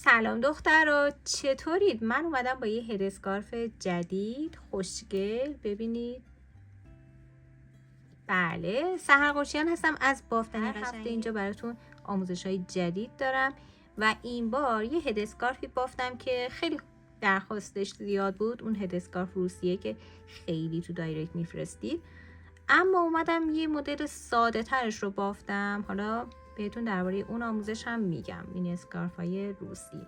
سلام دخترها، چطورید؟ من اومدم با یه هد اسکارف جدید خوشگل. ببینید، بله، سحر قرشیان هستم از بافتنی قشنگی. هفته اینجا براتون آموزش های جدید دارم و این بار یه هد اسکارفی بافتم که خیلی درخواستش زیاد بود. اون هد اسکارف روسیه که خیلی تو دایرکت میفرستید، اما اومدم یه مدل ساده ترش رو بافتم. حالا بهتون درباره اون آموزش هم میگم. این اسکارف های روسی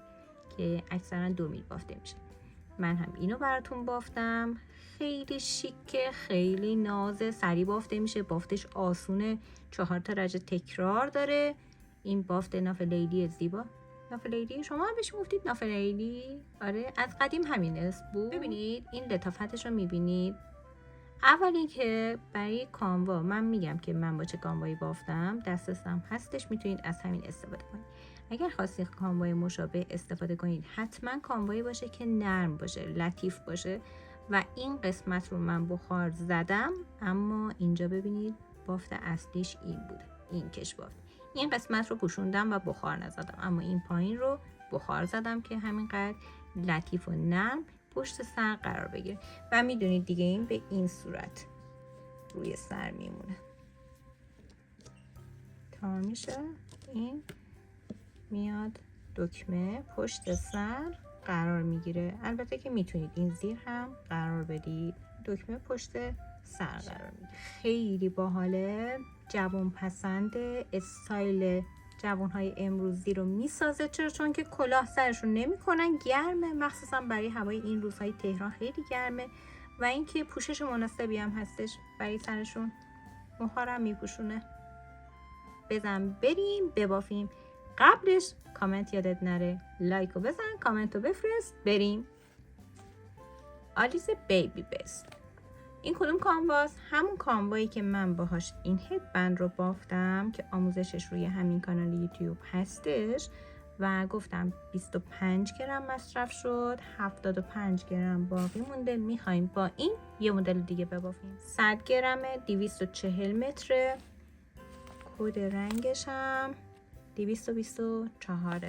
که اکثرا 2 میل بافته میشه، من هم اینو براتون بافتم. خیلی شیکه، خیلی نازه، سریع بافته میشه، بافتش آسونه، 4 تا رج تکرار داره. این بافت ناف لیلی زیبا. ناف لیلی شما هم بهش گفتید ناف لیلی؟ آره، از قدیم همین اسم بود. ببینید این لطافتش رو میبینید. اولی که برای کانوا من میگم که من با چه کانوایی بافتم، دسترسم هستش، میتونید از همین استفاده کنید. اگر خواستید کانوای مشابه استفاده کنید، حتما کانوایی باشه که نرم باشه، لطیف باشه. و این قسمت رو من بخار زدم، اما اینجا ببینید بافت اصلیش این بوده، این کش بافت. این قسمت رو پوشوندم و بخار نزدم، اما این پایین رو بخار زدم که همینقدر لطیف و نرم پشت سر قرار بگیره. و میدونید دیگه این به این صورت روی سر میمونه، تار میشه، این میاد دکمه پشت سر قرار میگیره. البته که میتونید این زیر هم قرار بدید، دکمه پشت سر قرار میگیره. خیلی باحاله، جوان پسند، استایل جوانهای امروزی رو میسازه. چون که کلاه سرشون نمیکنن، گرمه، مخصوصا برای هوای این روزهای تهران خیلی گرمه. و اینکه پوشش مناسبی هم هستش برای سرشون، مخارم میپوشونه. بزن بریم ببافیم. قبلش کامنت یادت نره، لایکو بزن، کامنتو بفرست، بریم. آلیز بیبی بست. این کدوم کانواس؟ همون کانوایی که من باهاش این هدبند رو بافتم که آموزشش روی همین کانال یوتیوب هستش و گفتم 25 گرم مصرف شد، 75 گرم باقی مونده. میخوایم با این یه مدل دیگه ببافیم. 100 گرمه، 240 متره. کد رنگش هم 224.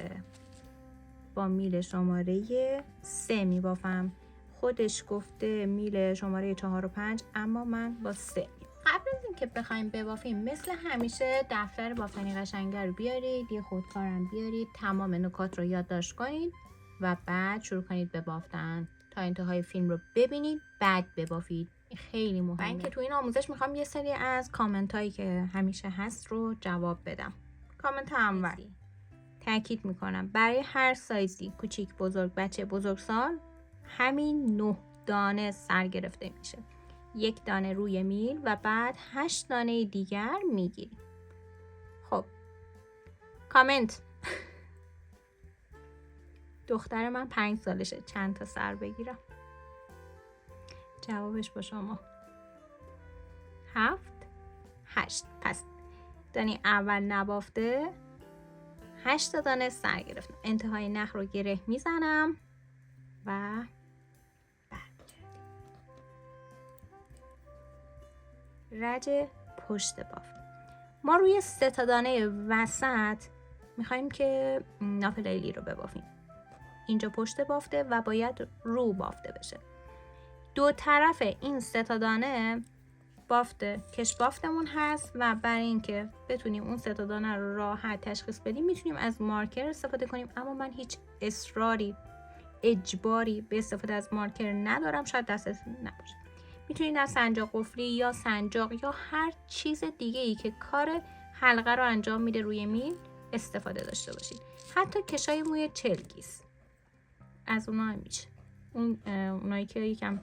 با میل شماره 3 میبافم. خودش گفته میل شماره 4 و 5، اما من با 3. قبل از اینکه بخوایم ببافیم، مثل همیشه دفتر بافتنی قشنگه رو بیارید، یه خودکارم بیارید، تمام نکات رو یادداشت کنید و بعد شروع کنید به بافتن. تا انتهای فیلم رو ببینید، بعد ببافید. خیلی مهمه. من که تو این آموزش میخوام یه سری از کامنت هایی که همیشه هست رو جواب بدم. کامنت اول، تاکید میکنم برای هر سایزی، کوچیک، بزرگ، بچه، بزرگسال، همین 9 دانه سر گرفته میشه. 1 دانه روی میل و بعد 8 دانه دیگر میگیریم. خب کامنت. دختر من 5 سالشه، چند تا سر بگیرم؟ جوابش با شما 7 8. پس دانه اول نبافته، 8 دانه سر گرفتم. انتهای نخ رو گره میزنم و رج پشت بافت. ما روی 3 تا دانه وسط میخوایم که ناف لیلی رو ببافیم. اینجا پشت بافته و باید رو بافته بشه. 2 طرف این 3 تا دانه بافته کش بافتمون هست و برای اینکه بتونیم اون 3 تا دانه رو راحت تشخیص بدیم، میتونیم از مارکر استفاده کنیم، اما من هیچ اصراری، اجباری به استفاده از مارکر ندارم. شاید دستتون نباشه، میتونید از سنجاق قفلی یا سنجاق یا هر چیز دیگه ای که کار حلقه رو انجام میده روی میل استفاده داشته باشید. حتی کشای موی چلگیس از اونا میشه، اونایی که یکم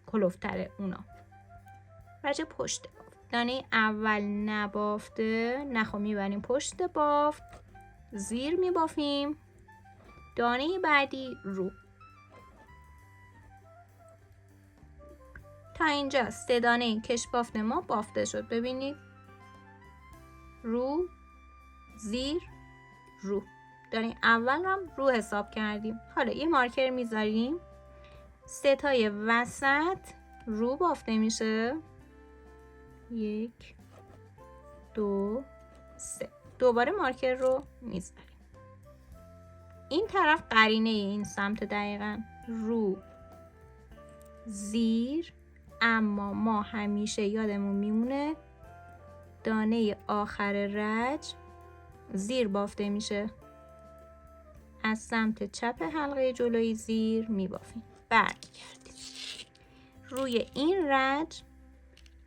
کلوفتره اونا. رج پشت بافت. دانه اول نبافته، نخو میبریم پشت بافت، زیر میبافیم. دانه بعدی رو. تا اینجا 3 دانه کش بافت ما بافته شد. ببینید، رو، زیر، رو. دانه اول هم رو حساب کردیم. حالا یه مارکر میذاریم، 3 تای وسط رو بافته میشه. 1 2 3. دوباره مارکر رو میذاریم. این طرف قرینه این سمت دقیقا رو زیر، اما ما همیشه یادمون میمونه دانه آخر رج زیر بافته میشه. از سمت چپ حلقه جلویی زیر میبافیم. برمیگردیم روی این رج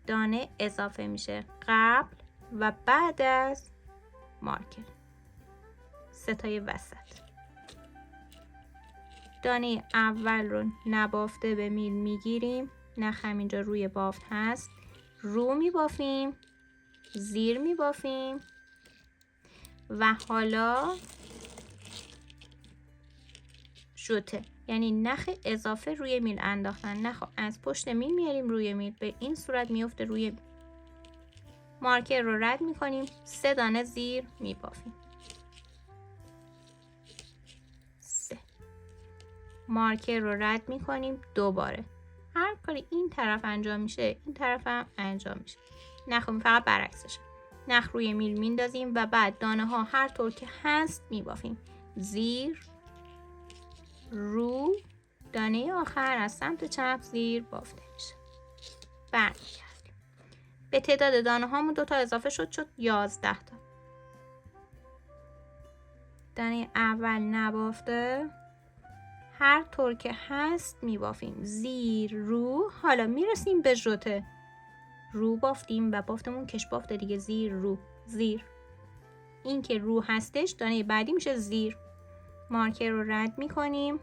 دانه اضافه میشه قبل و بعد از مارکر، ستای وسط. دانه اول رو نبافته به میل میگیریم، نخ همینجا روی بافت هست، رو میبافیم، زیر میبافیم و حالا ژوته، یعنی نخ اضافه روی میل انداختن. نخ از پشت میل میاریم روی میل، به این صورت میفته روی میل. مارکر رو رد میکنیم، 3 دانه زیر میبافیم. 3 مارکر رو رد میکنیم دوباره. هر کاری این طرف انجام میشه این طرف هم انجام میشه. نخ فقط برعکسشه. نخ روی میل میندازیم و بعد دانه ها هر طور که هست میبافیم. زیر، رو، دانه آخر از سمت چپ زیر بافته میشه. برمیگردیم. به تعداد دانه هامون 2 تا اضافه شد 11 تا. دانه اول نبافته، هر طور که هست میبافیم. زیر، رو. حالا میرسیم به ژوته. رو بافتیم و بافتمون کش بافته دیگه. زیر، رو، زیر. این که رو هستش دانه بعدی میشه زیر. مارکر رو رد میکنیم،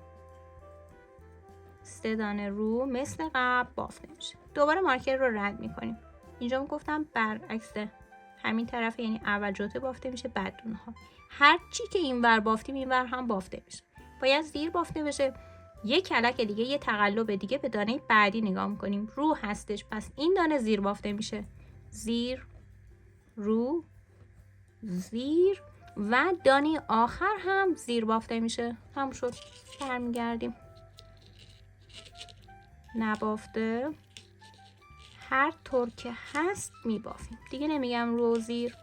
3 دانه رو مثل قبل بافته میشه. دوباره مارکر رو رد میکنیم. اینجا گفتم برعکس همین طرف، یعنی اول ژوته بافته میشه بعد دونه ها. هر چی که اینور بافتیم اینور هم بافته میشه. باید زیر بافته بشه. یک کلک دیگه، یه تقلب دیگه به دانه بعدی نگاه میکنیم. رو هستش، پس این دانه زیر بافته میشه. زیر، رو، زیر و دانه آخر هم زیر بافته میشه. هم شد. برمیگردیم. نبافته، هر طور که هست میبافیم. دیگه نمیگم رو زیر،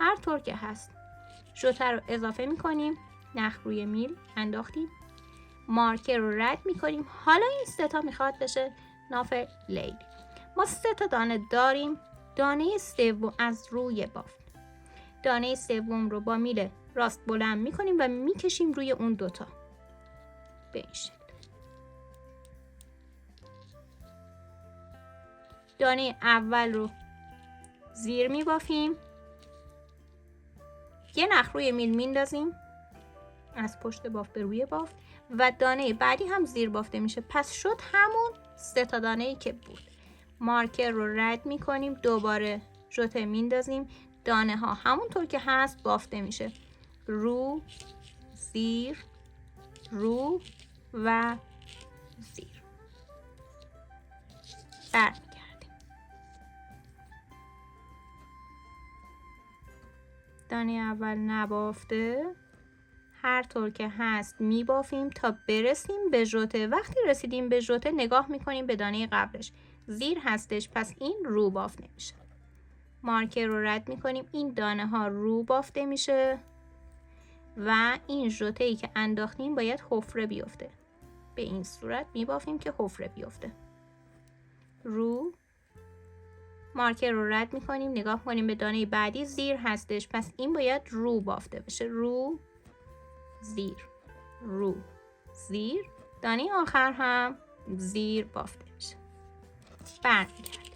هر طور که هست. ژوته رو اضافه میکنیم، نخ روی میل انداختیم، مارکر رو رد میکنیم. حالا این 3 تا میخواد بشه ناف لیلی. ما 3 تا دانه داریم. دانه سوم از روی بافت، دانه سوم رو با میل راست بلند میکنیم و میکشیم روی اون 2 تا به این شکل. دانه اول رو زیر میبافیم، یه نخ روی میل میندازیم از پشت بافت به روی بافت و دانه بعدی هم زیر بافته میشه. پس شد همون 3 تا دانه ای که بود. مارکر رو رد میکنیم، دوباره ژوته میندازیم، دانه ها همونطور که هست بافته میشه. رو، زیر، رو و زیر. برمیگردیم. دانه اول نبافته، هر طور که هست میبافیم تا برسیم به ژوته. وقتی رسیدیم به ژوته نگاه میکنیم به دانه قبلش، زیر هستش، پس این رو بافته میشه. مارکر رو رد میکنیم، این دانه ها رو بافته میشه و این ژوته ای که انداختیم باید حفره بیفته. به این صورت میبافیم که حفره بیفته. رو، مارکر رو رد میکنیم، نگاه کنیم به دانه بعدی زیر هستش، پس این باید رو بافته بشه. رو، زیر، رو، زیر، دانه آخر هم زیر بافته میشه. برمیگردیم.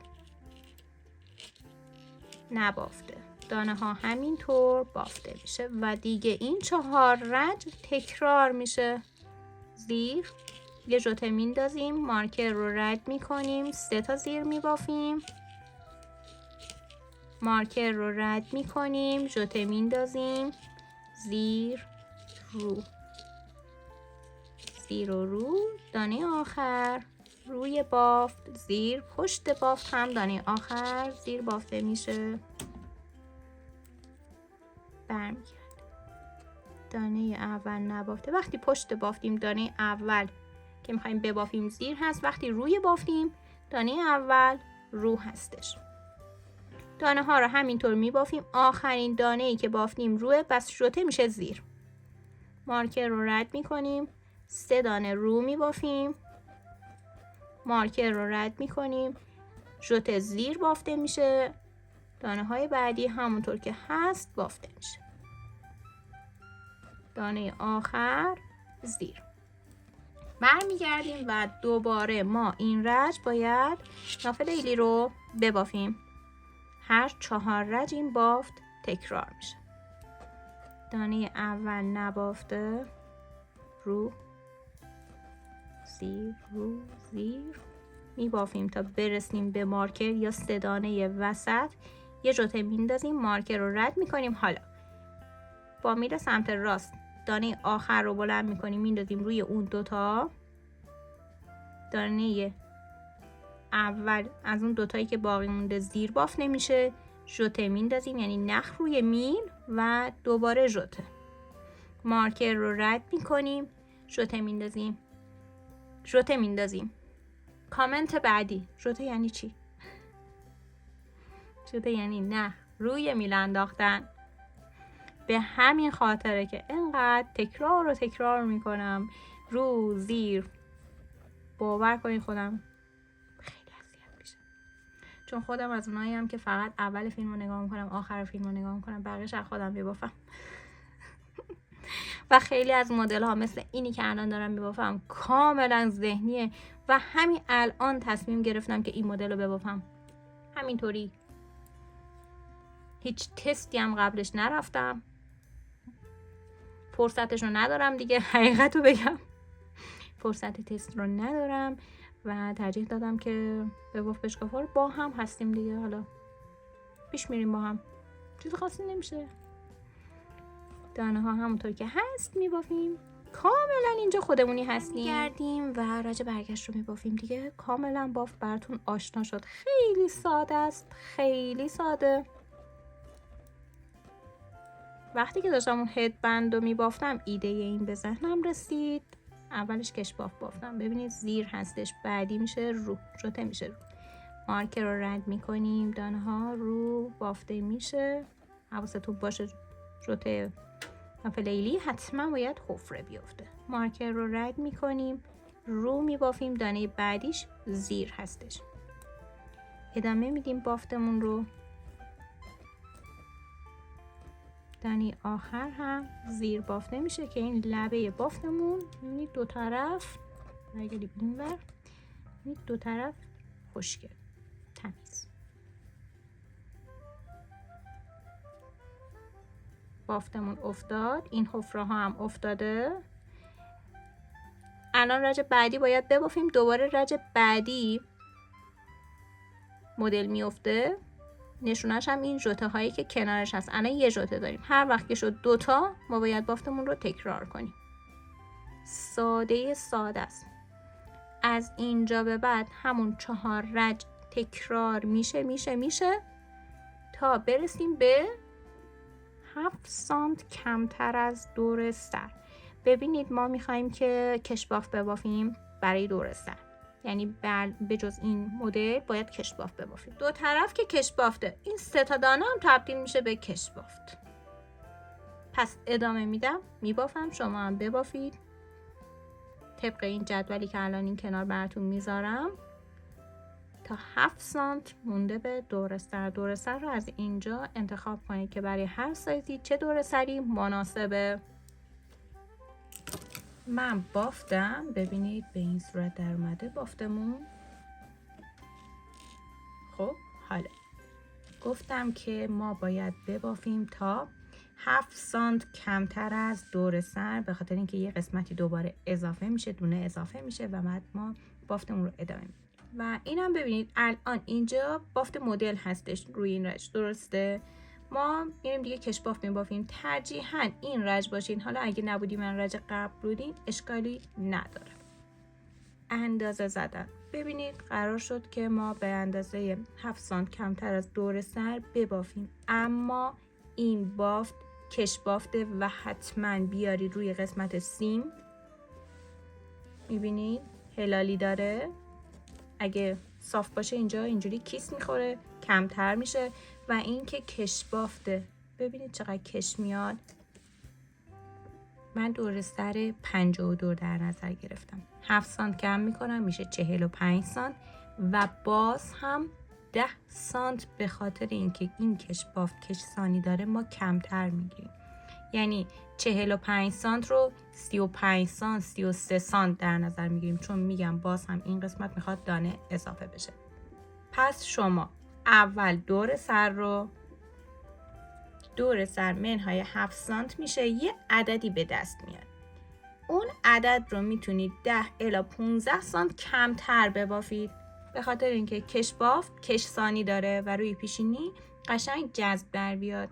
نبافته، دانه ها همینطور بافته میشه و دیگه این 4 رج تکرار میشه. زیر، یه ژوته میندازیم، مارکر رو رد میکنیم، 3 تا زیر میبافیم، مارکر رو رد میکنیم، ژوته میندازیم، زیر، رو، زیر و رو، دانه آخر روی بافت، زیر، پشت بافت هم دانه آخر زیر بافته میشه. برمیگرد. دانه اول نبافته، وقتی پشت بافتیم دانه اول که میخوایم ببافیم زیر هست، وقتی روی بافتیم دانه اول رو هستش. دانه ها رو همینطور میبافیم، آخرین دانه ای که بافتیم روه، بس ژوته میشه زیر. مارکر رو رد میکنیم، 3 دانه رو میبافیم، مارکر رو رد میکنیم، ژوت زیر بافته میشه، دانه های بعدی همونطور که هست بافته میشه، دانه آخر زیر. برمیگردیم و دوباره ما این رج باید ناف لیلی رو ببافیم. هر 4 رج این بافت تکرار میشه. دانه اول نبافته، رو زیر، رو زیر میبافیم تا برسیم به مارکر یا 3 دانه وسط. یه جوته میندازیم، مارکر رو رد میکنیم. حالا با میره سمت راست دانه آخر رو بلند میکنیم، میندازیم روی اون دوتا. دانه اول از اون دوتایی که باقی مونده زیر باف نمیشه، ژوته میندازیم، یعنی نخ روی میل و دوباره ژوته. مارکر رو رد میکنیم، ژوته میندازیم، ژوته میندازیم. کامنت بعدی، ژوته یعنی چی؟ ژوته یعنی نخ روی میل انداختن. به همین خاطره که انقدر تکرار میکنم رو زیر. باور کنید خودم خیلی اذیت میشه، چون خودم از اونایی هم که فقط اول فیلم رو نگاه میکنم، آخر فیلم رو نگاه میکنم، بقیه‌اش از خودم میبافم. و خیلی از مدل ها مثل اینی که الان دارم میبافم کاملا ذهنیه و همین الان تصمیم گرفتم که این مدل رو ببافم همینطوری. هیچ تستی هم قبلش نرفتم، فرصتش رو ندارم دیگه، حقیقت رو بگم فرصت تست رو ندارم و ترجیح دادم که بباف بشکافار با هم هستیم دیگه، حالا پیش میریم با هم، چیز خاصی نمیشه. دانه ها همونطور که هست میبافیم، کاملا اینجا خودمونی هستیم. گردیم و رج برگشت رو میبافیم دیگه. کاملا بافت براتون آشنا شد، خیلی ساده است، خیلی ساده. وقتی که داشتم اون هدبند رو میبافتم ایده این به ذهنم رسید. اولش کش باف بافتم، ببینید زیر هستش، بعدی میشه رو، ژوته میشه رو. مارکر رو رد میکنیم، دانه ها رو بافته میشه. حواستون باشه ژوته ناف لیلی حتما باید حفره بیفته. مارکر رو رد میکنیم، رو میبافیم، دانه بعدیش زیر هستش. ادامه میدیم بافتمون رو. دانه آخر هم زیر بافته میشه که این لبه بافتمون میبینید دو طرف برگردیم اینور، میبینید دو طرف خوشگل تمیز. بافتمون افتاد، این حفره ها هم افتاده. الان رج بعدی باید ببافیم، دوباره رج بعدی مدل میفته. نشونش هم این ژوته هایی که کنارش هست. الان یه ژوته داریم، هر وقت که شد دوتا ما باید بافتمون رو تکرار کنیم. ساده است. از اینجا به بعد همون 4 رج تکرار میشه تا برسیم به 7 سانت کمتر از دور سر. ببینید ما میخوایم که کشباف ببافیم برای دور سر، یعنی به جز این مدل باید کشباف ببافیم. دو طرف که کشبافته، این 3 تا دانه هم تبدیل میشه به کشبافت. پس ادامه میدم، میبافم، شما هم ببافید طبق این جدولی که الان این کنار براتون میذارم تا 7 سانت مونده به دور سر. دور سر رو از اینجا انتخاب کنید که برای هر سایزی چه دور سری مناسبه. من بافتم، ببینید به این صورت در اومده بافتمون. خب حالا گفتم که ما باید ببافیم تا 7 سانت کمتر از دور سر، به خاطر اینکه یه قسمتی دوباره اضافه میشه، دونه اضافه میشه و بعد ما بافتمون رو ادامه میدیم. و اینم ببینید الان اینجا بافت مدل هستش روی این رج، درسته؟ ما میریم دیگه کش بافت میبافیم. ترجیحاً این رج باشین، حالا اگه نبودی من رج قبل بودین اشکالی نداره. اندازه زدن، ببینید قرار شد که ما به اندازه 7 سانت کمتر از دور سر ببافیم، اما این بافت کش بافته و حتما بیاری روی قسمت سیم. میبینید هلالی داره، اگه صاف باشه اینجا اینجوری کیس میخوره، کمتر میشه. و این که کش بافته، ببینید چقدر کش میاد. من دور سر 52 در نظر گرفتم. 7 سانت کم میکنم میشه 45 سانت و باز هم 10 سانت به خاطر اینکه این کش بافت کش ثانی داره ما کمتر میگیریم. یعنی 45 سانت رو 35 سانت 33 سانت در نظر میگیریم، چون میگم باز هم این قسمت میخواد دانه اضافه بشه. پس شما اول دور سر منهای 7 سانت میشه یه عددی به دست میاد. اون عدد رو میتونید 10 الی 15 سانت کمتر ببافید، به خاطر اینکه کش بافت کش ثانی داره و روی پیشینی قشنگ جذب در بیاد.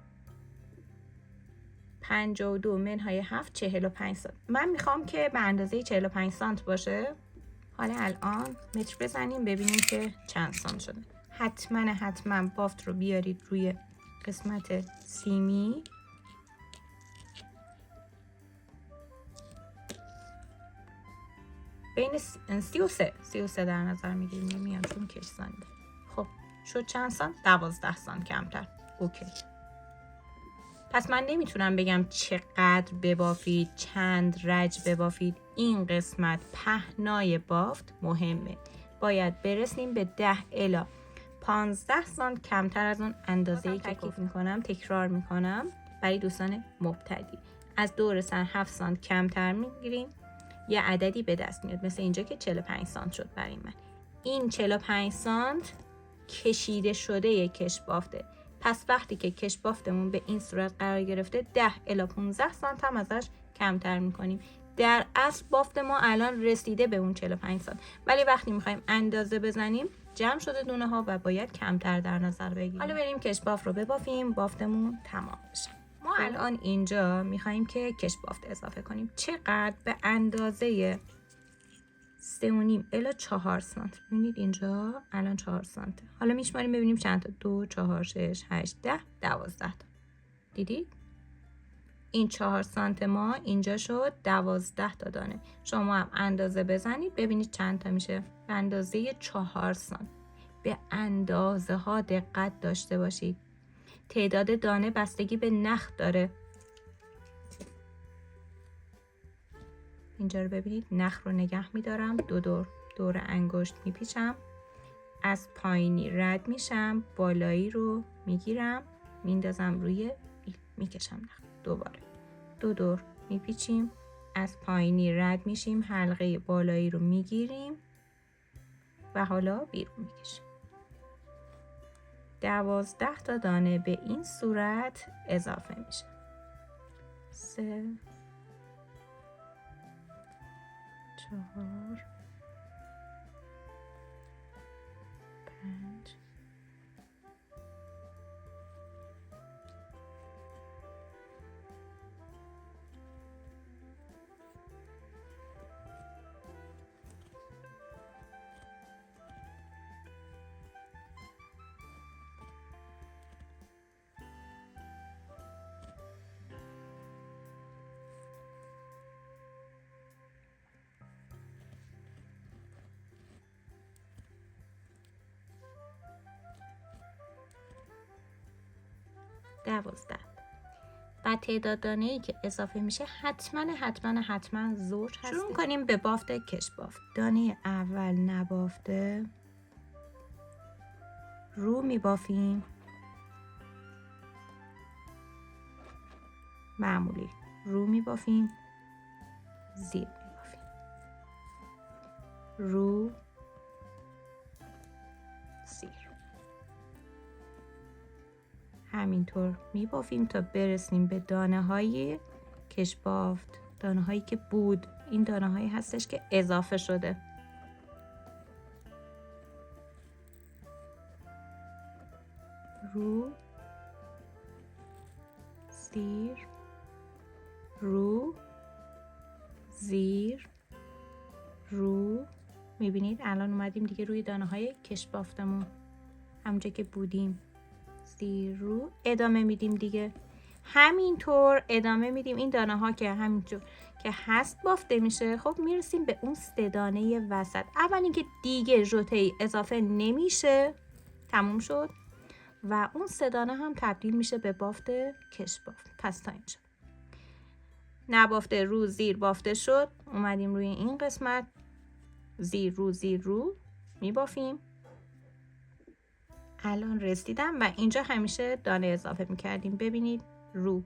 52 منهای 7 45 سانت. من میخوام که به اندازه 45 سانت باشه. حالا الان متر بزنیم ببینیم که چند سانت شده. حتما بافت رو بیارید روی قسمت سیمی. بین 33 در نظر میگیریم، میام چون کش ثانی. خب شد چند سانت؟ 12 سانت کمتر. اوکی. پس من نمیتونم بگم چقدر ببافید، چند رج ببافید. این قسمت پهنای بافت مهمه. باید برسیم به 10 الی 15 سانت کمتر از اون اندازه‌ای که تکرار میکنم برای دوستان مبتدی. از دور سر 7 سانت کمتر میگیریم، یه عددی به دست میاد. مثل اینجا که 45 سانت شد برای من. این 45 سانت کشیده شده یه کش بافته. پس وقتی که کش بافتمون به این صورت قرار گرفته 10 الی 15 سانت هم ازش کمتر میکنیم. در اصل بافت ما الان رسیده به اون 45 سانت، ولی وقتی میخوایم اندازه بزنیم جمع شده دونه ها و باید کمتر در نظر بگیریم. حالا بریم کش بافت رو ببافیم، بافتمون تمام بشه. ما الان اینجا میخوایم که کش بافت اضافه کنیم. چقدر؟ به اندازه 3.5 الی 4 سانت. ببینید اینجا الان 4 سانت. حالا میشماریم ببینیم چند تا. 2 4 6 8 10 12 تا. دیدید؟ این 4 سانت ما اینجا شد 12 تا دانه. شما هم اندازه بزنید ببینید چند تا میشه. به اندازه 4 سانت. به اندازه ها دقت داشته باشید. تعداد دانه بستگی به نخ داره. اینجا رو ببینید، نخ رو نگه میدارم، دور انگشت میپیچم، از پایینی رد میشم، بالایی رو میگیرم میندازم روی میکشم نخ. دوباره دور میپیچیم، از پایینی رد میشیم، حلقه بالایی رو میگیریم و حالا بیرون میکشیم. 12 تا دانه به این صورت اضافه میشه. 3 4 5 12. بعد تعداد دانه‌ای که اضافه میشه حتما زوج هست. شروع کنیم به بافت کش بافت. دانه اول نبافته رو میبافیم، معمولی رو میبافیم، زیر میبافیم، رو زیر، همینطور میبافیم تا برسیم به دانه های کش بافت. دانه هایی که بود، این دانه هایی هستش که اضافه شده. رو زیر، رو زیر، رو. میبینید الان اومدیم دیگه روی دانه های کش بافتمون، همونجا که بودیم. زیر، رو، ادامه میدیم دیگه. همینطور ادامه میدیم. این دانه ها که همینجور که هست بافته میشه. خب میرسیم به اون 3 دانه وسط. اول اینکه دیگه ژوته‌ای اضافه نمیشه، تموم شد، و اون 3 دانه هم تبدیل میشه به بافت کش بافت. پس تا اینجا نبافته رو زیر بافته شد، اومدیم روی این قسمت زیر رو میبافیم. الان رسیدم و اینجا همیشه دانه اضافه میکردیم. ببینید رو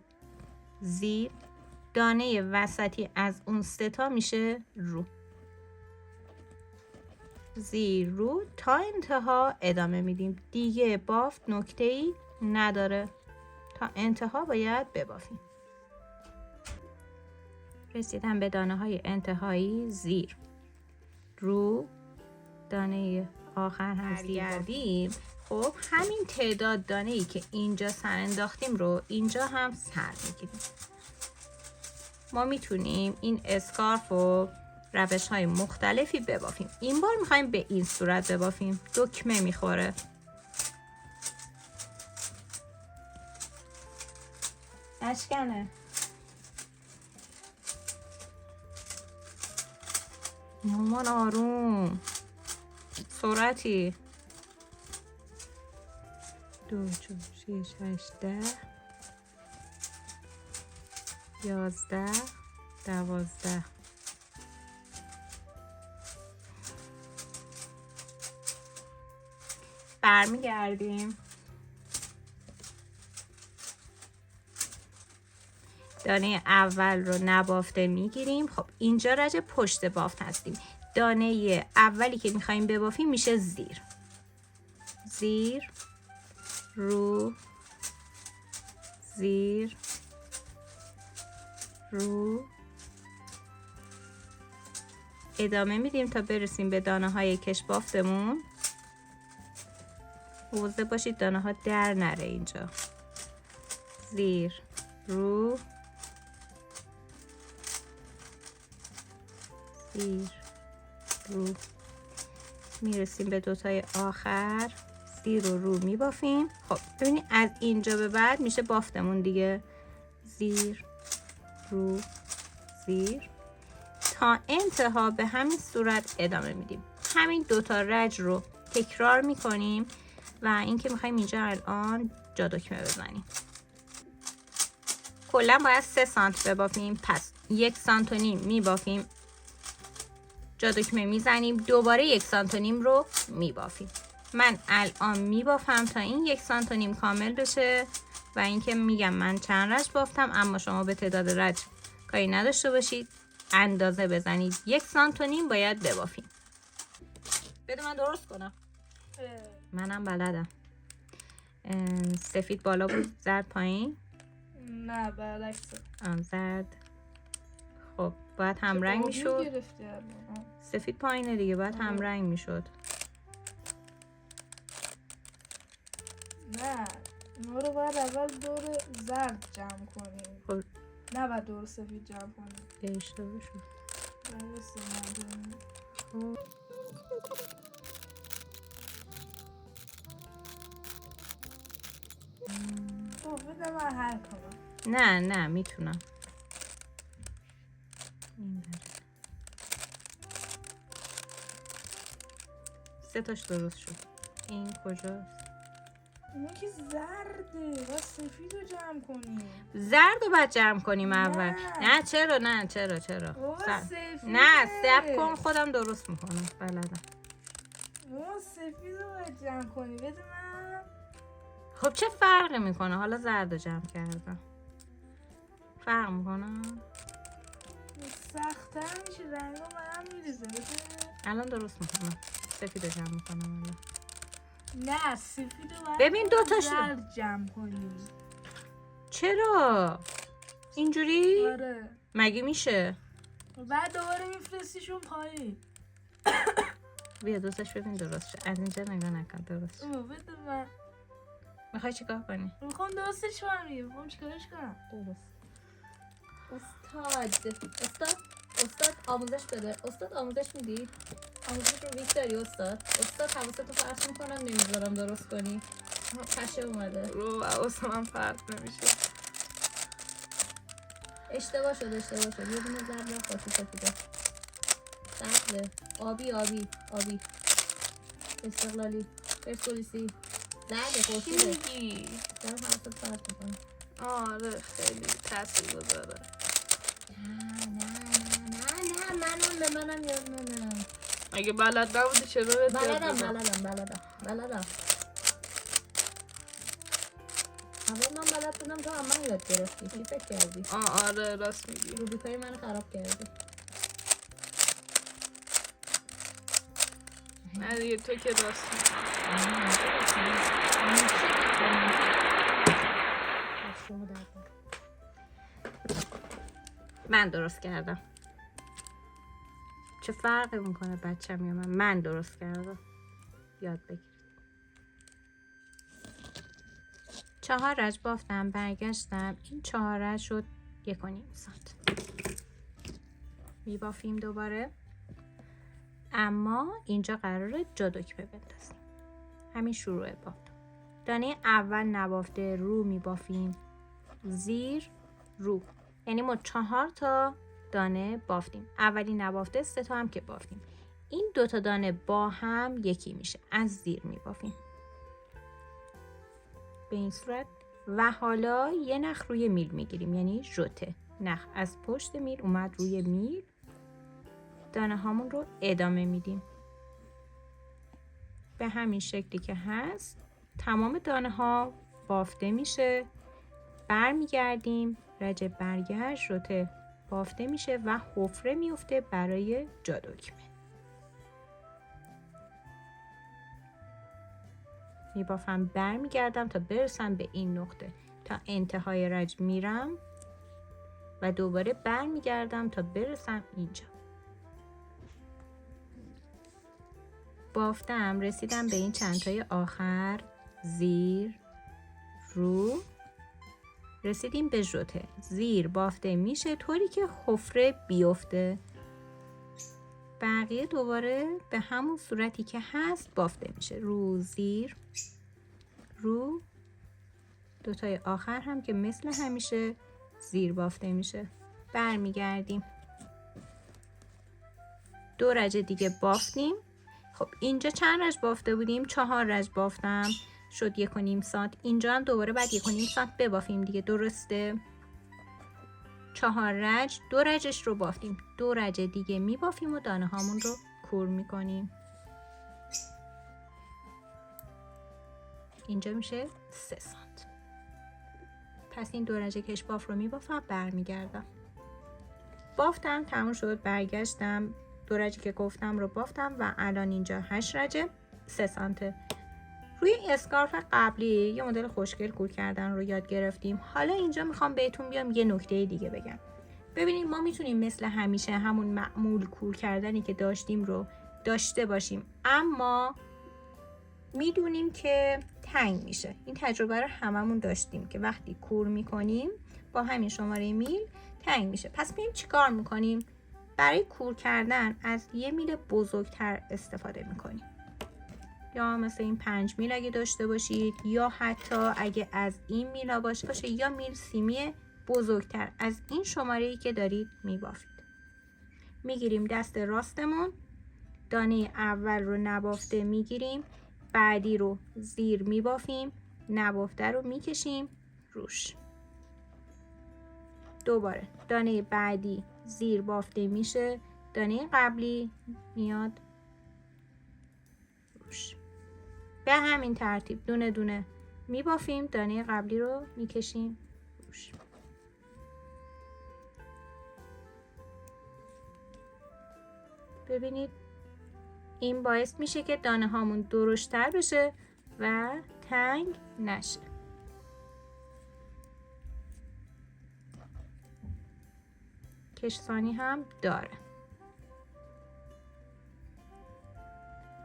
زیر، دانه وسطی از اون 3 تا میشه رو، زیر رو تا انتها ادامه میدیم. دیگه بافت نکته‌ای نداره، تا انتها باید ببافیم. رسیدم به دانه های انتهایی، زیر رو، دانه آخر هم زیر. خب همین تعداد دانه ای که اینجا سر انداختیم رو اینجا هم سر میگیریم. ما میتونیم این اسکارف رو روش های مختلفی ببافیم. این بار میخوایم به این صورت ببافیم، دکمه میخوره. اشکنه نمان آروم، سرعتی 2 4 6 8 10 11 12. برمیگردیم. دانه اول رو نبافته میگیریم. خب اینجا راجع پشت بافت هستیم. دانه اولی که میخواییم ببافیم میشه زیر، زیر رو، زیر رو، ادامه میدیم تا برسیم به دانه های کش بافتمون. مواظب باشید دانه ها در نره اینجا. زیر رو، زیر رو، میرسیم به دوتای آخر، زیر و رو میبافیم. خب ببینید از اینجا به بعد میشه بافتمون دیگه، زیر رو، زیر تا انتها به همین صورت ادامه میدیم. همین دوتا رج رو تکرار میکنیم و این که میخوایم اینجا الان جا دکمه بزنیم. کلا باید 3 سانت ببافیم، پس 1 سانت و نیم میبافیم، جا دکمه میزنیم، دوباره 1 سانت و نیم رو میبافیم. من الان میبافم تا این 1 سانت و نیم کامل بشه و اینکه میگم من چند رج بافتم، اما شما به تعداد رج کاری نداشته باشید، اندازه بزنید. 1 سانت و نیم باید ببافیم. بده من درست کنم. منم بلدم. سفید بالا بود، زرد پایین. نه برعکس. زرد. خب باید هم رنگ میشد. سفید پایینه دیگه، باید هم رنگ میشد. نه ما رو باید اول دور زرد جمع کنیم. خب نه باید دور سفید جمع کنیم. اشتباه شد. خب بده من حل کنم. نه میتونم. این بره. 3 تاش درست شد. این کجاست؟ اون که زرده، باید سفید رو جمع کنیم. زرد رو باید جمع کنیم اول. نه چرا نه سب کن، خودم درست میکنم، بلدم. سفید رو باید جمع کنی، بده من. خب چه فرقی میکنه؟ حالا زرد رو جمع کردم، فرق میکنه؟ سخت‌تر میشه، رنگ رو منم میریزه. الان درست میکنم، سفید رو جمع میکنم الان. نه سفید رو باید ببین دوتاش زرد جمع کنی. چرا؟ اینجوری؟ آره مگه میشه؟ بعد دوباره میفرستیشون پایین. بیا دوستش ببین درست شد. از اینجا نگاه نکن، درست شد. بده من. میخوای چیکار کنی؟ میخوام درستش کنم. میخوام چیکارش کنم؟ درست. استاد آموزش بده. استاد آموزش میدی؟ آموزش رو ویکتوری استاد حواستو پرت میکنم نمیذارم درست کنی. پشه اومده رو حواسم هم پرت نمیشه. اشتباه شد. یه دونه زرد رفت با تو سفیده. سبزه آبی استقلالی پرسپولیسی زرد خورشیده. چی؟ دارم حواست پرت میکنم. آره خیلی تاثیر گذاره. نه به منم یاد ندارم. اگه بلد نبودی چرا بهت یاد دادم؟ بلدم. اول من بلد بودم تو هم من یاد گرفتی. چی فکر کردی؟ آره راست میگی. روبیکای منو خراب کردی. نه دیگه تو که راست میگی. من درست کردم. چه فرقی میکنه بچه‌م یا من درست کردم. یاد بگیر. 4 رج بافتم، برگشتم. این 4 رج شد 1.5 سانت. میبافیم دوباره، اما اینجا قراره جادوکمه بندازیم. همین شروع بافت. دانه اول نبافته رو میبافیم، زیر رو، یعنی ما 4 تا دانه بافتیم. اولی نبافته 3 تا هم که بافتیم. این 2 تا دانه با هم یکی میشه، از زیر میبافیم به این صورت. و حالا یه نخ روی میل میگیریم، یعنی ژوته. نخ از پشت میل اومد روی میل، دانه هامون رو ادامه میدیم به همین شکلی که هست. تمام دانه ها بافته میشه، برمیگردیم، رج برگشت، ژوته بافته میشه و حفره میفته برای جادوکمه. میبافم، برمیگردم تا برسم به این نقطه، تا انتهای رج میرم و دوباره برمیگردم تا برسم اینجا. بافتم، رسیدم به این چندتای آخر، زیر رو، رسیدیم به ژوته. زیر بافته میشه طوری که حفره بیفته. بقیه دوباره به همون صورتی که هست بافته میشه، رو زیر رو. دوتای آخر هم که مثل همیشه زیر بافته میشه. برمیگردیم، 2 رج دیگه بافتیم. خب اینجا چند رج بافته بودیم؟ 4 رج بافتم، شد 1.5 سانت. اینجا هم دوباره بعد 1.5 سانت ببافیم دیگه، درسته؟ 4 رج، 2 رجش رو بافتیم، 2 رج دیگه میبافیم و دانه هامون رو کور میکنیم. اینجا میشه 3 سانت. پس این 2 رج کش باف رو میبافم، برمیگردم. بافتم، تموم شد، برگشتم. 2 رجی که گفتم رو بافتم و الان اینجا 8 رجه، 3 سانته. روی اسکارف قبلی یه مدل خوشگل کور کردن رو یاد گرفتیم. حالا اینجا میخوام بهتون بیام یه نکته دیگه بگم. ببینید ما میتونیم مثل همیشه همون معمول کور کردنی که داشتیم رو داشته باشیم، اما میدونیم که تنگ میشه. این تجربه رو هممون داشتیم که وقتی کور میکنیم با همین شماره میل تنگ میشه. پس میریم چیکار میکنیم؟ برای کور کردن از یه میل بزرگتر استفاده میکنیم، یا مثل این 5 میل اگه داشته باشید، یا حتی اگه از این میلا باشه یا میل سیمی بزرگتر از این شماره‌ای که دارید میبافید. میگیریم دست راستمون، دانه اول رو نبافته میگیریم، بعدی رو زیر میبافیم، نبافته رو میکشیم روش. دوباره دانه بعدی زیر بافته میشه، دانه قبلی میاد روش. به همین ترتیب دونه دونه میبافیم، دانه قبلی رو میکشیم روش. ببینید این باعث میشه که دانه هامون درشتر بشه و تنگ نشه. کشسانی هم داره.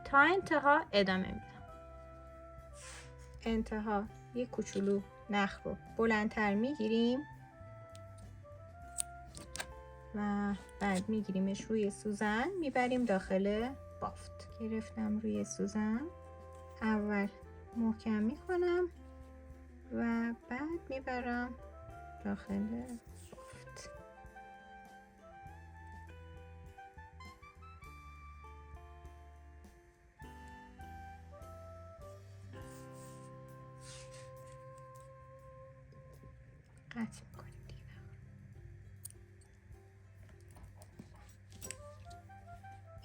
تا انتها ادامه میدم. انتها یک کوچولو نخ رو بلندتر میگیریم و بعد میگیریمش روی سوزن، میبریم داخل بافت. گرفتم روی سوزن، اول محکم میکنم و بعد میبرم داخل بافت. قطع میکنیم دیگه.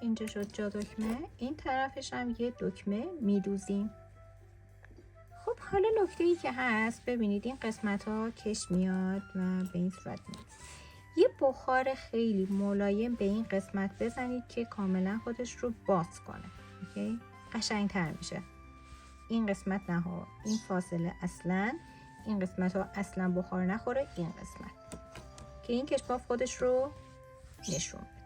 اینجا شد جا دکمه، این طرفش هم یه دکمه میدوزیم. خب حالا نکته ای که هست، ببینید این قسمت ها کش میاد و به این صورت میاد. یه بخار خیلی ملایم به این قسمت بزنید که کاملا خودش رو باز کنه. اوکی؟ قشنگ تر میشه. این قسمت نه ها، این فاصله اصلا، این قسمت ها اصلا بخار نخوره، این قسمت که این کشباف خودش رو نشون بده.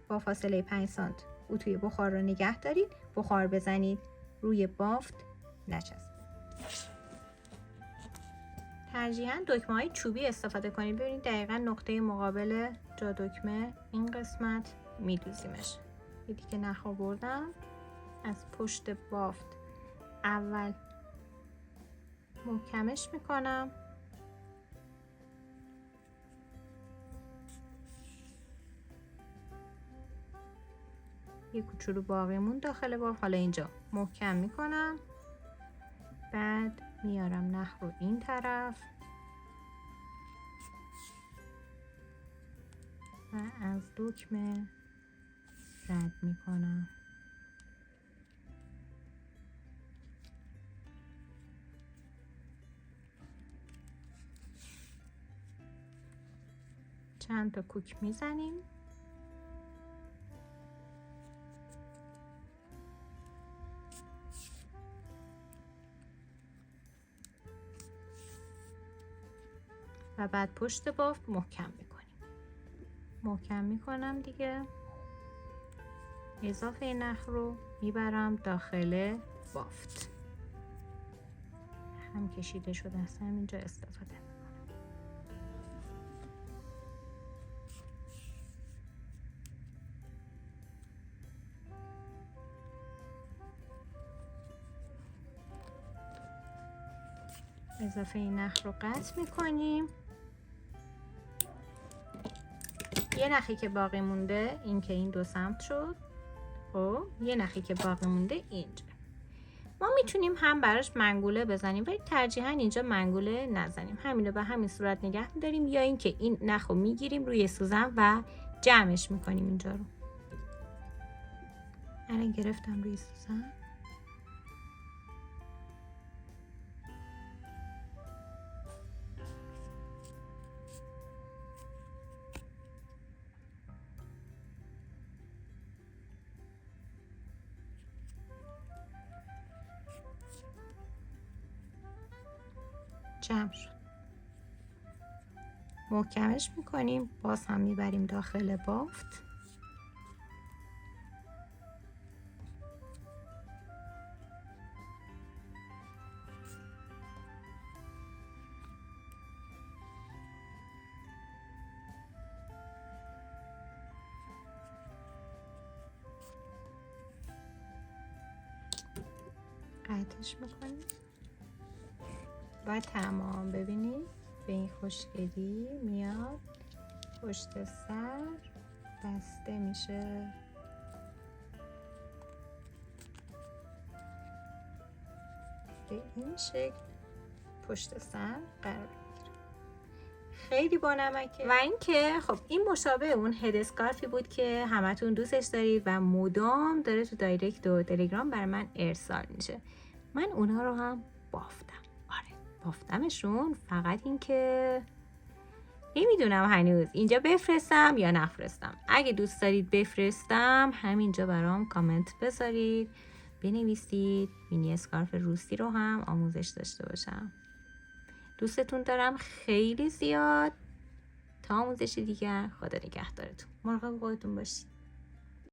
با فاصله 5 سانت اتوی بخار رو نگه دارید، بخار بزنید روی بافت نچسبه. ترجیحاً دکمه های چوبی استفاده کنید. ببینید دقیقاً نقطه مقابل جا دکمه این قسمت میدوزیمش. دیدی که نخ آوردم، از پشت بافت اول محکمش میکنم، یه کوچولو باقیمون داخل بافت، حالا اینجا محکم میکنم، بعد میارم نخ رو این طرف و از دکمه رد میکنم. چند تا کوک میزنیم. و بعد پشت بافت محکم میکنیم. محکم میکنم دیگه. اضافه نخ رو میبرم داخل بافت. هم کشیده شده است، همینجا استفاده میکنم. اضافه نخ رو قطع میکنیم. یه نخی که باقی مونده، این که این دو سمت شد. خب یه نخی که باقی مونده اینجا. ما میتونیم هم براش منگوله بزنیم، ولی ترجیحاً اینجا منگوله نزنیم. همین رو به همین صورت نگه می‌داریم، یا اینکه این نخ رو میگیریم روی سوزن و جمعش میکنیم اینجا رو. الان گرفتم روی سوزن. جمع شد. محکمش میکنیم، باز هم میبریم داخل بافت. قطعش میکنیم و تمام. ببینید به این خوشگلی میاد، پشت سر بسته میشه. به این شکل پشت سر قرار میگیره. خیلی بانمکه. و اینکه خب این مشابه اون هد اسکارفی بود که همتون دوستش دارید و مدام داره تو دایرکت و تلگرام بر من ارسال میشه. من اونا رو هم بافتم. آره بافتمشون، فقط اینکه نمیدونم هنوز اینجا بفرستم یا نفرستم. اگه دوست دارید بفرستم، همینجا برام کامنت بذارید، بنویسید مینی اسکارف روسی رو هم آموزش داشته باشم. دوستتون دارم خیلی زیاد. تا آموزش دیگر، خدا نگهدارتون. مراقب خودتون باشید.